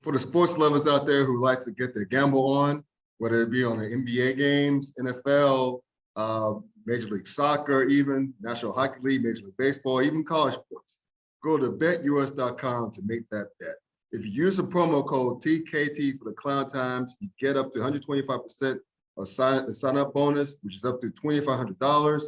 For the sports lovers out there who like to get their gamble on, whether it be on the NBA games, NFL, Major League Soccer, even National Hockey League, Major League Baseball, even college sports, go to betus.com to make that bet. If you use the promo code TKT for the Klown Times, you get up to 125% of the sign-up bonus, which is up to $2,500.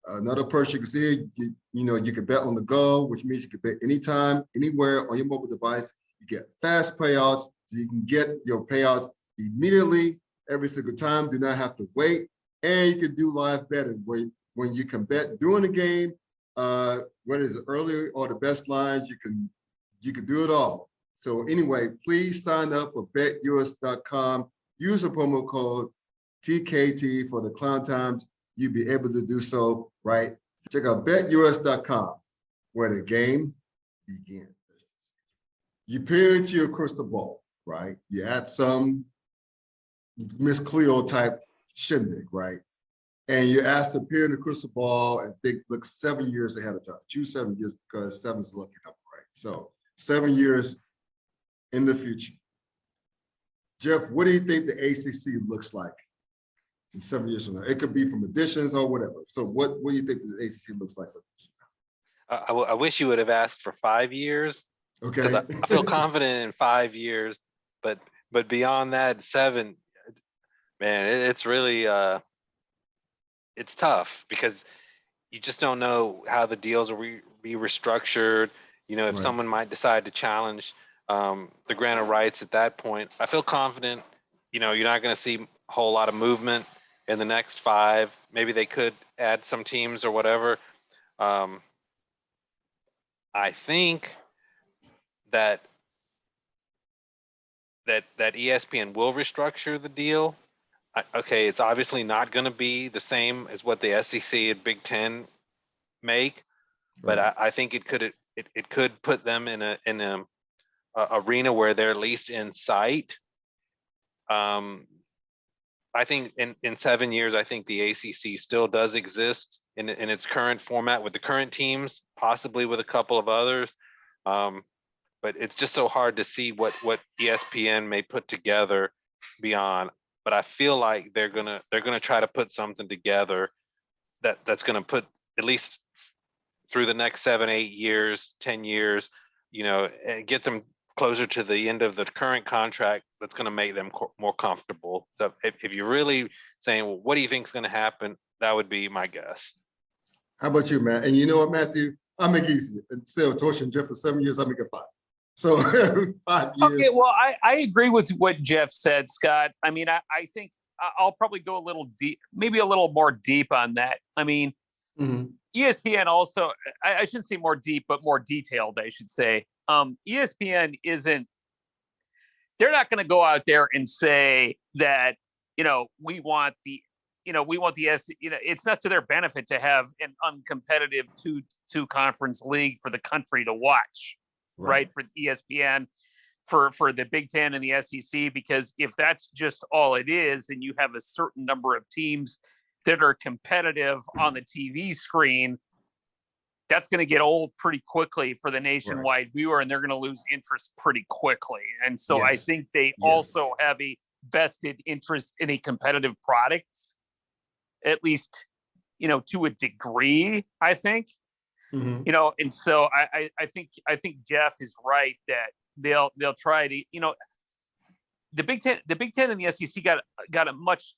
Another perk you can see, you can bet on the go, which means you can bet anytime, anywhere on your mobile device. You get fast payouts, so you can get your payouts immediately every single time. Do not have to wait. And you can do live betting when you can bet during the game, whether it's early or the best lines, you can do it all. So anyway, please sign up for betus.com. Use the promo code TKT for the Klown Times. You'll be able to do so, right? Check out betus.com, where the game begins. You peer into your crystal ball, right? You add some Miss Cleo type shindig, right? And you're asked to peer in the crystal ball and look 7 years ahead of time. Choose 7 years because 7 is a lucky number, right? So 7 years in the future. Jeff, what do you think the ACC looks like in 7 years from now? It could be from additions or whatever. So what do you think the ACC looks like 7 years from now? I wish you would have asked for 5 years. Okay. Because I feel confident in 5 years, but beyond that, 7, man, it's really it's tough because you just don't know how the deals will be restructured. If Right. someone might decide to challenge the grant of rights at that point. I feel confident. You're not going to see a whole lot of movement in the next 5. Maybe they could add some teams or whatever. I think that ESPN will restructure the deal. Okay, it's obviously not going to be the same as what the SEC and Big Ten make, but Right. I think it could put them in a arena where they're at least in sight. I think in 7 years, I think the ACC still does exist in its current format with the current teams, possibly with a couple of others. But it's just so hard to see what ESPN may put together beyond. But I feel like they're gonna try to put something together that's gonna put at least through the next 7, 8 years, 10 years, and get them closer to the end of the current contract. That's gonna make them more comfortable. So if you're really saying, well, what do you think is gonna happen? That would be my guess. How about you, Matt? And you know what, Matthew? I'll make it easy. Instead of torturing Jeff for 7 years, I'll make it 5. So 5 years. Okay, well, I agree with what Jeff said, Scott. I mean, I think I'll probably go a little deep, maybe a little more deep on that. I mean, ESPN also, I shouldn't say more deep, but more detailed, I should say. ESPN they're not going to go out there and say that, we want the it's not to their benefit to have an uncompetitive two conference league for the country to watch, right? For ESPN, for the Big Ten and the SEC, because if that's just all it is, and you have a certain number of teams that are competitive on the TV screen, that's going to get old pretty quickly for the nationwide viewer, and they're going to lose interest pretty quickly. And so I think they also have a vested interest in a competitive product, at least, to a degree, I think. And so I think Jeff is right that they'll try to, the Big Ten and the SEC got a much,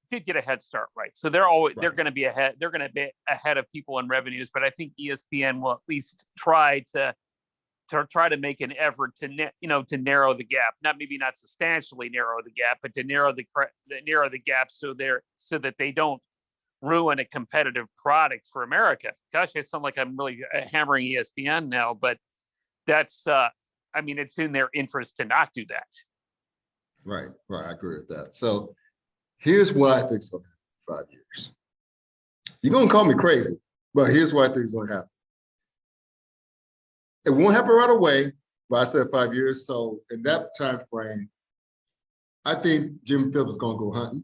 did get a head start, right? So they're going to be ahead. They're going to be ahead of people in revenues, but I think ESPN will at least try to make an effort to narrow the gap. Not substantially narrow the gap, but to narrow the gap so that they don't ruin a competitive product for America. Gosh, I sound like I'm really hammering ESPN now, but that's it's in their interest to not do that. Right. I agree with that. So here's what I think is going to happen in 5 years. You're going to call me crazy, but here's what I think is going to happen. It won't happen right away, but I said 5 years. So in that time frame, I think Jim Phillips is going to go hunting.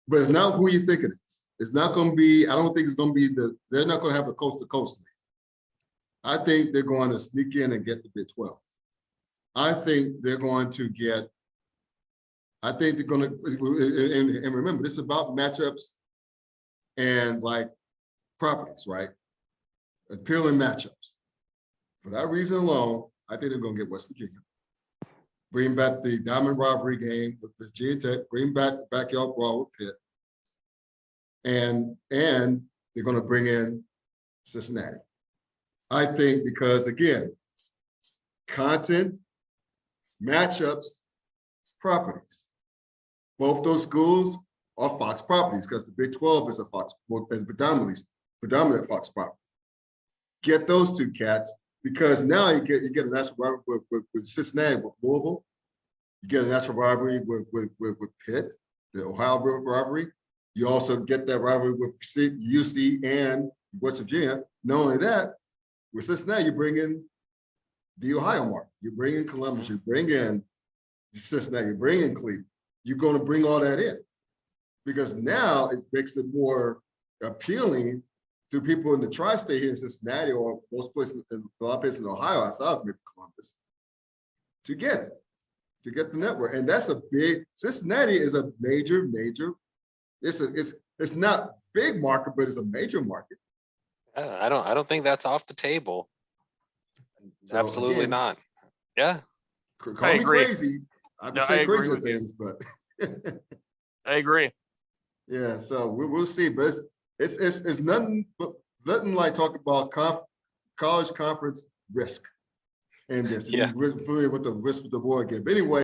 But it's not who you think it is. It's not going to be, I don't think it's going to be they're not going to have the coast to coast league. I think they're going to sneak in and get the Big 12. I think they're going to get, I think they're going to, and remember, this is about matchups and like properties, right? Appealing matchups. For that reason alone, I think they're going to get West Virginia. Bring back the diamond rivalry game with Virginia Tech, bring back the backyard brawl with Pitt. And they're going to bring in Cincinnati. I think because, again, content, matchups, properties. Both those schools are Fox properties because the Big 12 is a Fox, is predominant Fox property. Get those two cats because now you get a national rivalry with Cincinnati, with Louisville. You get a national rivalry with Pitt, the Ohio rivalry. You also get that rivalry with UC and West Virginia. Not only that, with Cincinnati, you bring in the Ohio market. You bring in Columbus. You bring in Cincinnati. You bring in Cleveland. You're going to bring all that in because now it makes it more appealing to people in the tri-state here in Cincinnati or most places, a lot of places in Ohio, outside of maybe Columbus, to get it, to get the network. And that's a big, Cincinnati is a major, it's not big market, but it's a major market. I don't think that's off the table. So absolutely again, not. Yeah. Call me crazy. I can say crazier things, but I agree. Yeah, so we'll see, but it's nothing like talk about college conference risk and this. Yeah. You're familiar with the risk of the board game. But anyway.